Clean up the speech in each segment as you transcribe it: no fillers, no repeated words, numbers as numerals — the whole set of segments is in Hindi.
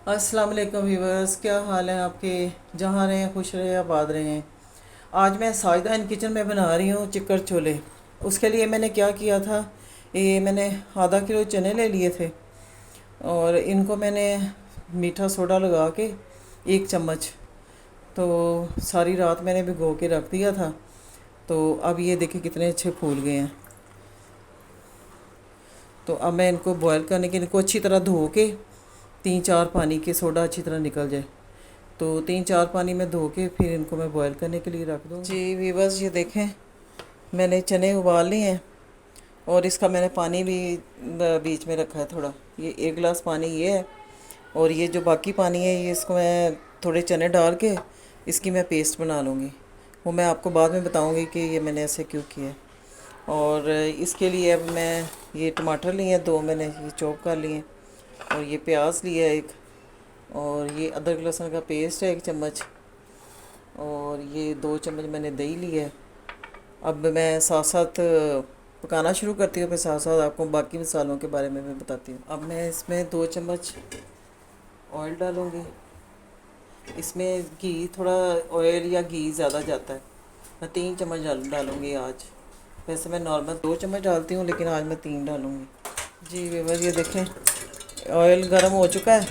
अस्सलाम वालेकुम व्यूवर्स, क्या हाल है आपके। जहाँ रहें खुश रहें आबाद रहें। आज मैं साजदा इन किचन में बना रही हूँ चिकन छोले। उसके लिए मैंने क्या किया था, ये मैंने आधा किलो चने ले लिए थे और इनको मैंने मीठा सोडा लगा के 1 चम्मच, तो सारी रात मैंने भिगो के रख दिया था। तो अब ये देखिए कितने अच्छे फूल गए हैं। तो अब मैं इनको बॉयल करने के, इनको अच्छी तरह धो के 3-4 पानी के, सोडा अच्छी तरह निकल जाए तो 3-4 पानी में धो के फिर इनको मैं बॉयल करने के लिए रख दूँ। जी वीवर्स, ये देखें मैंने चने उबाल लिए हैं और इसका मैंने पानी भी बीच में रखा है थोड़ा। ये 1 गिलास पानी ये है और ये जो बाकी पानी है ये इसको मैं थोड़े चने डाल के इसकी मैं पेस्ट बना लूँगी। वो मैं आपको बाद में बताऊँगी कि ये मैंने ऐसे क्यों किया। और इसके लिए अब मैं ये टमाटर लिए हैं 2, मैंने ये चॉप कर लिए, और ये प्याज लिया 1, और ये अदरक लहसुन का पेस्ट है 1 चम्मच, और ये 2 चम्मच मैंने दही लिया है। अब मैं साथ साथ पकाना शुरू करती हूँ, फिर साथ साथ आपको बाकी मसालों के बारे में भी बताती हूँ। अब मैं इसमें 2 चम्मच ऑयल डालूँगी। इसमें घी, थोड़ा ऑयल या घी ज़्यादा जाता है, मैं 3 चम्मच डालूँगी आज। वैसे मैं नॉर्मल 2 चम्मच डालती हूँ लेकिन आज मैं 3 डालूँगी। जी व्यूअर्स, ये देखें ऑयल गर्म हो चुका है।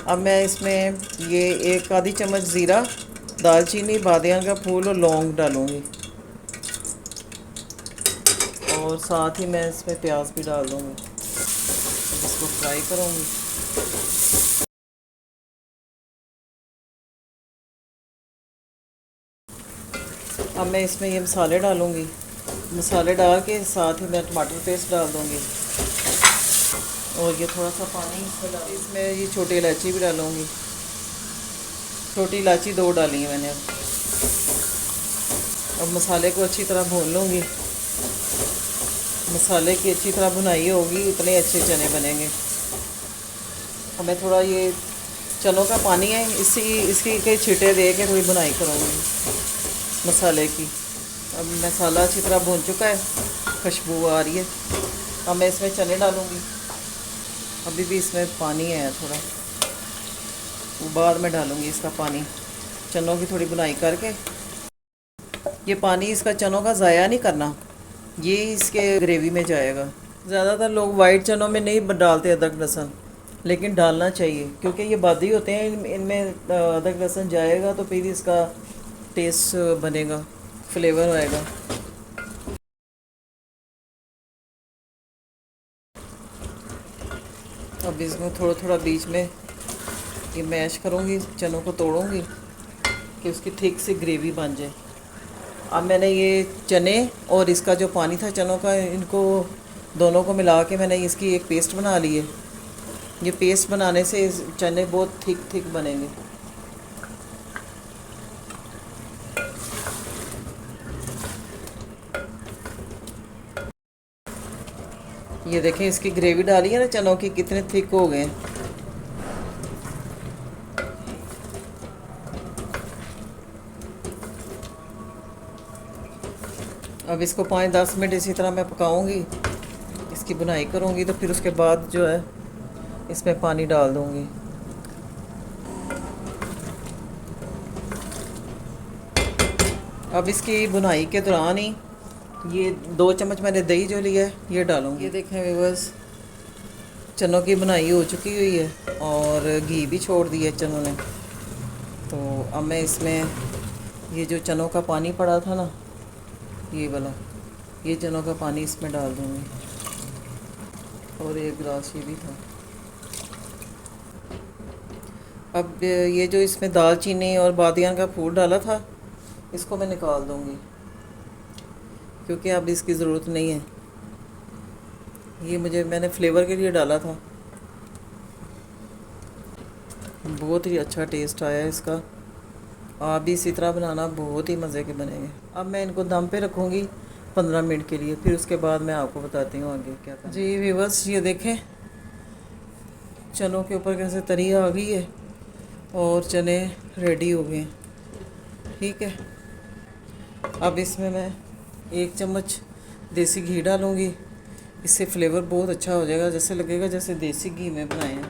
अब मैं इसमें ये 1 आधी चम्मच ज़ीरा, दालचीनी, बादियान का फूल और लौंग डालूँगी, और साथ ही मैं इसमें प्याज भी डाल दूँगी, इसको फ्राई करूँगी। अब मैं इसमें ये मसाले डालूँगी। मसाले डाल के साथ ही मैं टमाटर पेस्ट डाल दूँगी, और ये थोड़ा सा पानी इसमें ये छोटी इलायची भी डालूँगी। छोटी इलायची 2 डाली है मैंने। अब मसाले को अच्छी तरह भून लूँगी। मसाले की अच्छी तरह भुनाई होगी इतने अच्छे चने बनेंगे। अब मैं थोड़ा ये चनों का पानी है इसकी के छींटे दे के थोड़ी भुनाई करूँगी मसाले की। अब मसाला अच्छी तरह भून चुका है, खुशबू आ रही है। अब मैं इसमें चने डालूँगी। अभी भी इसमें पानी है थोड़ा, बाद में डालूँगी इसका पानी। चनों की थोड़ी भुनाई करके, ये पानी इसका चनों का ज़ाया नहीं करना, ये इसके ग्रेवी में जाएगा। ज़्यादातर लोग वाइट चनों में नहीं डालते अदरक लहसुन, लेकिन डालना चाहिए क्योंकि ये बादी होते हैं, इनमें अदरक लहसुन जाएगा तो फिर इसका टेस्ट बनेगा, फ्लेवर आएगा। अब इसमें थोड़ा थोड़ा बीच में ये मैश करूँगी, चनों को तोड़ूँगी कि उसकी ठीक से ग्रेवी बन जाए। अब मैंने ये चने और इसका जो पानी था चनों का, इनको दोनों को मिला के मैंने इसकी एक पेस्ट बना ली है। ये पेस्ट बनाने से चने बहुत थिक बनेंगे। ये देखें इसकी ग्रेवी डाली है ना चनों की, कितने थिक हो गए हैं। अब इसको 5-10 मिनट इसी तरह मैं पकाऊंगी, इसकी बुनाई करूंगी, तो फिर उसके बाद जो है इसमें पानी डाल दूंगी। अब इसकी बुनाई के दौरान ही ये 2 चम्मच मैंने दही जो लिया है ये डालूंगी। ये देखें व्यूअर्स, चनों की बुनाई हो चुकी हुई है और घी भी छोड़ दिया चनों ने। तो अब मैं इसमें ये जो चनों का पानी पड़ा था ना, ये वाला, ये चनों का पानी इसमें डाल दूँगी, और 1 गिलास ये भी था। अब ये जो इसमें दालचीनी और बादियान का फूल डाला था इसको मैं निकाल दूँगी क्योंकि अब इसकी ज़रूरत नहीं है। ये मैंने फ्लेवर के लिए डाला था। बहुत ही अच्छा टेस्ट आया इसका। आप भी इसी तरह बनाना, बहुत ही मज़े के बनेंगे। अब मैं इनको दम पे रखूँगी 15 मिनट के लिए, फिर उसके बाद मैं आपको बताती हूँ आगे क्या करना। जी व्यूअर्स, ये देखें चनों के ऊपर कैसे तरी आ गई है और चने रेडी हो गए हैं। ठीक है, अब इसमें मैं 1 चम्मच देसी घी डालूँगी। इससे फ्लेवर बहुत अच्छा हो जाएगा, जैसे लगेगा जैसे देसी घी में बनाए हैं।